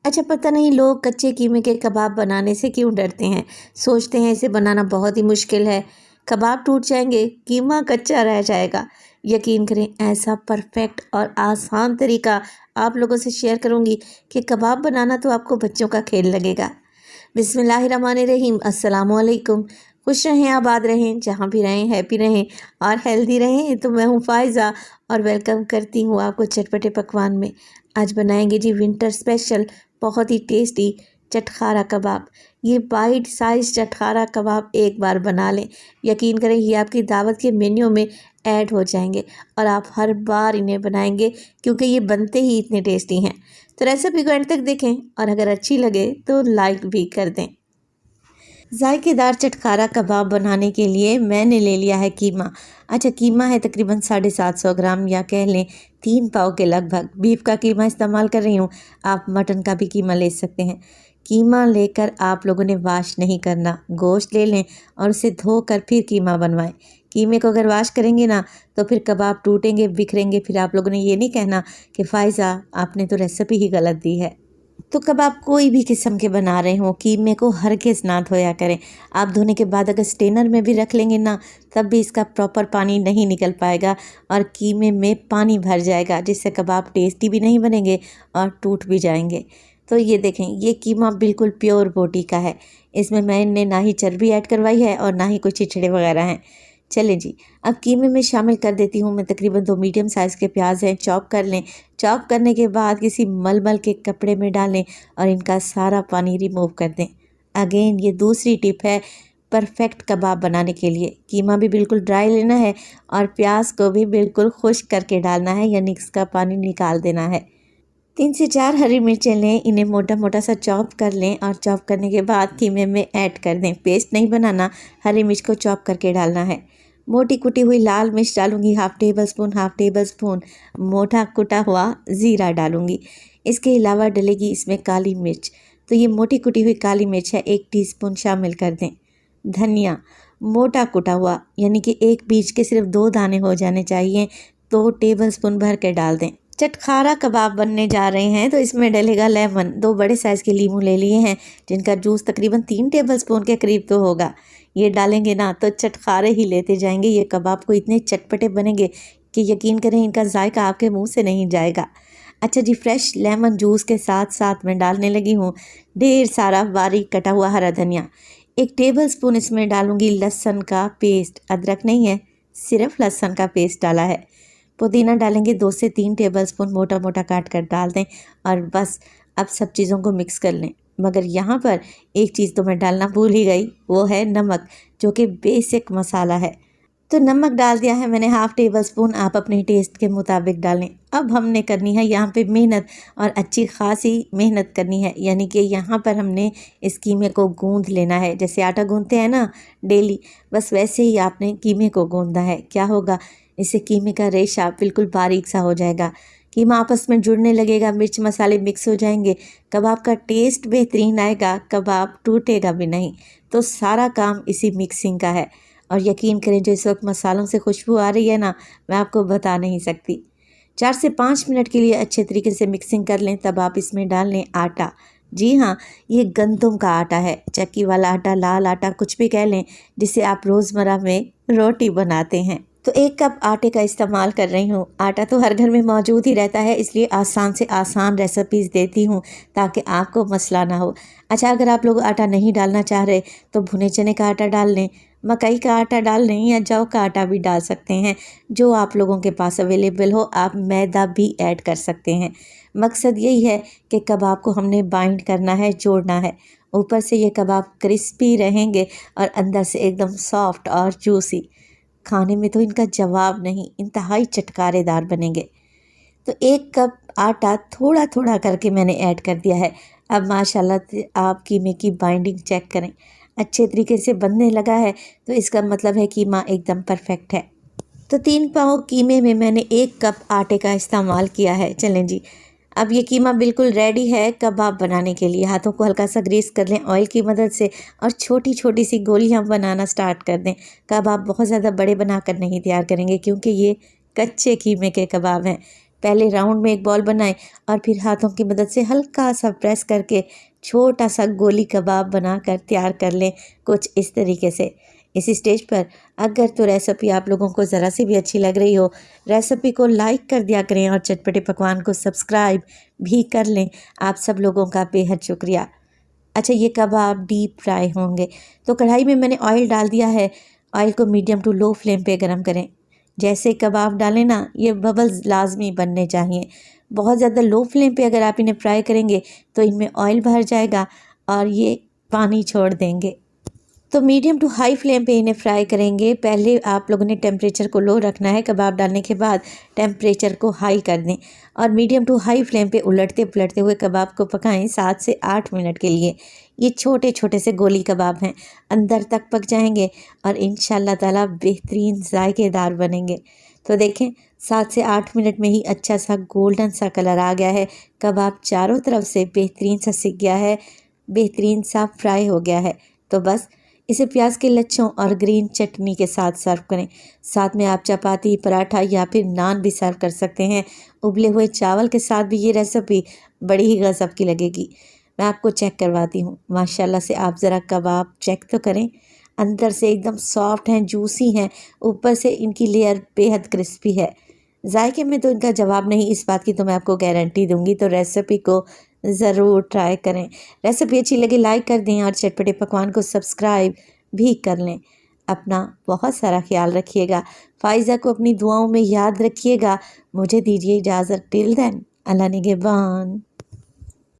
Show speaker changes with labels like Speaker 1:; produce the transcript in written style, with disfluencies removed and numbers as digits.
Speaker 1: अच्छा, पता नहीं लोग कच्चे कीमे के कबाब बनाने से क्यों डरते हैं। सोचते हैं इसे बनाना बहुत ही मुश्किल है। कबाब टूट जाएंगे, कीमा कच्चा रह जाएगा। यकीन करें, ऐसा परफेक्ट और आसान तरीका आप लोगों से शेयर करूंगी कि कबाब बनाना तो आपको बच्चों का खेल लगेगा। बिस्मिल्लाहिर्रहमानिर्रहीम, अस्सलामुअलैकुम। खुश रहें, आबाद रहें, जहाँ भी रहें हैप्पी रहें और हेल्दी रहें। तो मैं हूँ फ़ायज़ा और वेलकम करती हूँ आपको चटपटे पकवान में। आज बनाएंगे जी विंटर स्पेशल बहुत ही टेस्टी चटखारा कबाब। ये बाइट साइज चटखारा कबाब एक बार बना लें, यकीन करें ये आपकी दावत के मेन्यू में ऐड हो जाएंगे और आप हर बार इन्हें बनाएंगे क्योंकि ये बनते ही इतने टेस्टी हैं। तो रेसिपी को एंड तक देखें और अगर अच्छी लगे तो लाइक भी कर दें। जायकेदार चटखारा कबाब बनाने के लिए मैंने ले लिया है कीमा। अच्छा, कीमा है तकरीबन 750 ग्राम या कह लें 3 पाव के लगभग। बीफ का कीमा इस्तेमाल कर रही हूँ, आप मटन का भी कीमा ले सकते हैं। कीमा लेकर आप लोगों ने वाश नहीं करना, गोश्त ले लें और उसे धोकर फिर कीमा बनवाएं। कीमे को अगर वाश करेंगे ना तो फिर कबाब टूटेंगे, बिखरेंगे, फिर आप लोगों ने ये नहीं कहना कि फ़ायज़ा आपने तो रेसिपी ही गलत दी है। तो कबाब कोई भी किस्म के बना रहे हो, कीमे को हरगिज़ ना धोया करें। आप धोने के बाद अगर स्टेनर में भी रख लेंगे ना तब भी इसका प्रॉपर पानी नहीं निकल पाएगा और कीमे में पानी भर जाएगा, जिससे कबाब टेस्टी भी नहीं बनेंगे और टूट भी जाएंगे। तो ये देखें, ये कीमा बिल्कुल प्योर बोटी का है। इसमें मैंने ना ही चर्बी ऐड करवाई है और ना ही कोई छिछड़े वगैरह हैं। चलें जी, अब कीमे में शामिल कर देती हूँ मैं तकरीबन 2 मीडियम साइज़ के प्याज हैं, चॉप कर लें। चॉप करने के बाद किसी मलमल के कपड़े में डालें और इनका सारा पानी रिमूव कर दें। अगेन ये दूसरी टिप है परफेक्ट कबाब बनाने के लिए। कीमा भी बिल्कुल ड्राई लेना है और प्याज को भी बिल्कुल खुश्क करके डालना है, यानी इसका पानी निकाल देना है। 3 से 4 हरी मिर्चें लें, इन्हें मोटा मोटा सा चॉप कर लें और चॉप करने के बाद कीमे में ऐड कर दें। पेस्ट नहीं बनाना, हरी मिर्च को चॉप करके डालना है। मोटी कुटी हुई लाल मिर्च डालूंगी हाफ़ टेबल स्पून मोटा कुटा हुआ ज़ीरा डालूंगी। इसके अलावा डलेगी इसमें काली मिर्च, तो ये मोटी कुटी हुई काली मिर्च है 1 टीस्पून शामिल कर दें। धनिया मोटा कुटा हुआ, यानी कि एक बीज के सिर्फ 2 दाने हो जाने चाहिए, 2 टेबल स्पून भर के डाल दें। चटखारा कबाब बनने जा रहे हैं तो इसमें डलेगा लेमन। 2 बड़े साइज़ के लीमू ले लिए हैं जिनका जूस तकरीबन 3 टेबलस्पून के करीब तो होगा। ये डालेंगे ना तो चटखारे ही लेते जाएंगे। ये कबाब को इतने चटपटे बनेंगे कि यकीन करें इनका जायका आपके मुंह से नहीं जाएगा। अच्छा जी, फ्रेश लेमन जूस के साथ साथ मैं डालने लगी हूँ ढेर सारा बारीक कटा हुआ हरा धनिया। 1 टेबलस्पून इसमें डालूंगी लहसुन का पेस्ट, अदरक नहीं है, सिर्फ लहसुन का पेस्ट डाला है। पुदीना डालेंगे 2 से 3 टेबलस्पून मोटा मोटा काट कर डाल दें और बस अब सब चीज़ों को मिक्स कर लें। मगर यहाँ पर एक चीज़ तो मैं डालना भूल ही गई, वो है नमक, जो कि बेसिक मसाला है। तो नमक डाल दिया है मैंने हाफ़ टेबल स्पून, आप अपने टेस्ट के मुताबिक डालें। अब हमने करनी है यहाँ पे मेहनत और अच्छी खासी मेहनत करनी है, यानी कि यहाँ पर हमने इस कीमे को गूंद लेना है। जैसे आटा गूंदते हैं ना डेली, बस वैसे ही आपने कीमे को गूंदना है। क्या होगा, इससे कीमे का रेशा बिल्कुल बारीक सा हो जाएगा, कीमा आपस में जुड़ने लगेगा, मिर्च मसाले मिक्स हो जाएंगे, कबाब का टेस्ट बेहतरीन आएगा, कबाब टूटेगा भी नहीं। तो सारा काम इसी मिक्सिंग का है और यकीन करें जो इस वक्त मसालों से खुशबू आ रही है ना, मैं आपको बता नहीं सकती। 4 से 5 मिनट के लिए अच्छे तरीके से मिक्सिंग कर लें, तब आप इसमें डाल लें आटा। जी हाँ, ये गंदम का आटा है, चक्की वाला आटा, लाल आटा, कुछ भी कह लें, जिसे आप रोज़मर्रा में रोटी बनाते हैं। तो 1 कप आटे का इस्तेमाल कर रही हूँ। आटा तो हर घर में मौजूद ही रहता है, इसलिए आसान से आसान रेसिपीज़ देती हूँ ताकि आपको मसला ना हो। अच्छा, अगर आप लोग आटा नहीं डालना चाह रहे तो भुने चने का आटा डाल लें, मकई का आटा डाल लें या जौ का आटा भी डाल सकते हैं, जो आप लोगों के पास अवेलेबल हो। आप मैदा भी ऐड कर सकते हैं। मकसद यही है कि कबाब को हमने बाइंड करना है, जोड़ना है। ऊपर से ये कबाब क्रिस्पी रहेंगे और अंदर से एकदम सॉफ्ट और जूसी। खाने में तो इनका जवाब नहीं, इंतहाई चटकारेदार बनेंगे। तो 1 कप आटा थोड़ा थोड़ा करके मैंने ऐड कर दिया है। अब माशाल्लाह आप कीमे की बाइंडिंग चेक करें, अच्छे तरीके से बनने लगा है, तो इसका मतलब है कीमा एकदम परफेक्ट है। तो 3 पाव कीमे में मैंने 1 कप आटे का इस्तेमाल किया है। चलें जी, अब ये कीमा बिल्कुल रेडी है कबाब बनाने के लिए। हाथों को हल्का सा ग्रीस कर लें ऑयल की मदद से और छोटी छोटी सी गोलियां बनाना स्टार्ट कर दें। कबाब बहुत ज़्यादा बड़े बनाकर नहीं तैयार करेंगे क्योंकि ये कच्चे कीमे के कबाब हैं। पहले राउंड में एक बॉल बनाएं और फिर हाथों की मदद से हल्का सा प्रेस करके छोटा सा गोली कबाब बनाकर तैयार कर लें, कुछ इस तरीके से। इसी स्टेज पर अगर तो रेसिपी आप लोगों को ज़रा सी भी अच्छी लग रही हो, रेसिपी को लाइक कर दिया करें और चटपटे पकवान को सब्सक्राइब भी कर लें। आप सब लोगों का बेहद शुक्रिया। अच्छा, ये कबाब डीप फ्राई होंगे तो कढ़ाई में मैंने ऑयल डाल दिया है। ऑयल को मीडियम टू लो फ्लेम पे गरम करें। जैसे कबाब डालें ना, ये बबल्स लाजमी बनने चाहिए। बहुत ज़्यादा लो फ्लेम पे अगर आप इन्हें फ्राई करेंगे तो इनमें ऑयल भर जाएगा और ये पानी छोड़ देंगे। तो मीडियम टू हाई फ्लेम पे इन्हें फ्राई करेंगे। पहले आप लोगों ने टेम्परेचर को लो रखना है, कबाब डालने के बाद टेम्परेचर को हाई कर दें और मीडियम टू हाई फ्लेम पे उलटते पुलटते हुए कबाब को पकाएं 7 से 8 मिनट के लिए। ये छोटे छोटे से गोली कबाब हैं, अंदर तक पक जाएंगे और इंशाल्लाह ताला बेहतरीन जायकेदार बनेंगे। तो देखें 7 से 8 मिनट में ही अच्छा सा गोल्डन सा कलर आ गया है। कबाब चारों तरफ से बेहतरीन सा सिक गया है, बेहतरीन सा फ्राई हो गया है। तो बस इसे प्याज के लच्छों और ग्रीन चटनी के साथ सर्व करें। साथ में आप चपाती, पराठा या फिर नान भी सर्व कर सकते हैं। उबले हुए चावल के साथ भी ये रेसिपी बड़ी ही गज़ब की लगेगी। मैं आपको चेक करवाती हूँ। माशाल्लाह से आप ज़रा कबाब चेक तो करें, अंदर से एकदम सॉफ्ट हैं, जूसी हैं, ऊपर से इनकी लेयर बेहद क्रिस्पी है। जायके में तो इनका जवाब नहीं, इस बात की तो मैं आपको गारंटी दूंगी। तो रेसिपी को ज़रूर ट्राई करें। रेसिपी अच्छी लगी लाइक कर दें और चटपटे पकवान को सब्सक्राइब भी कर लें। अपना बहुत सारा ख्याल रखिएगा। फ़ाइज़ा को अपनी दुआओं में याद रखिएगा। मुझे दीजिए इजाज़त। टिल देन, अल्लाह निगहबान।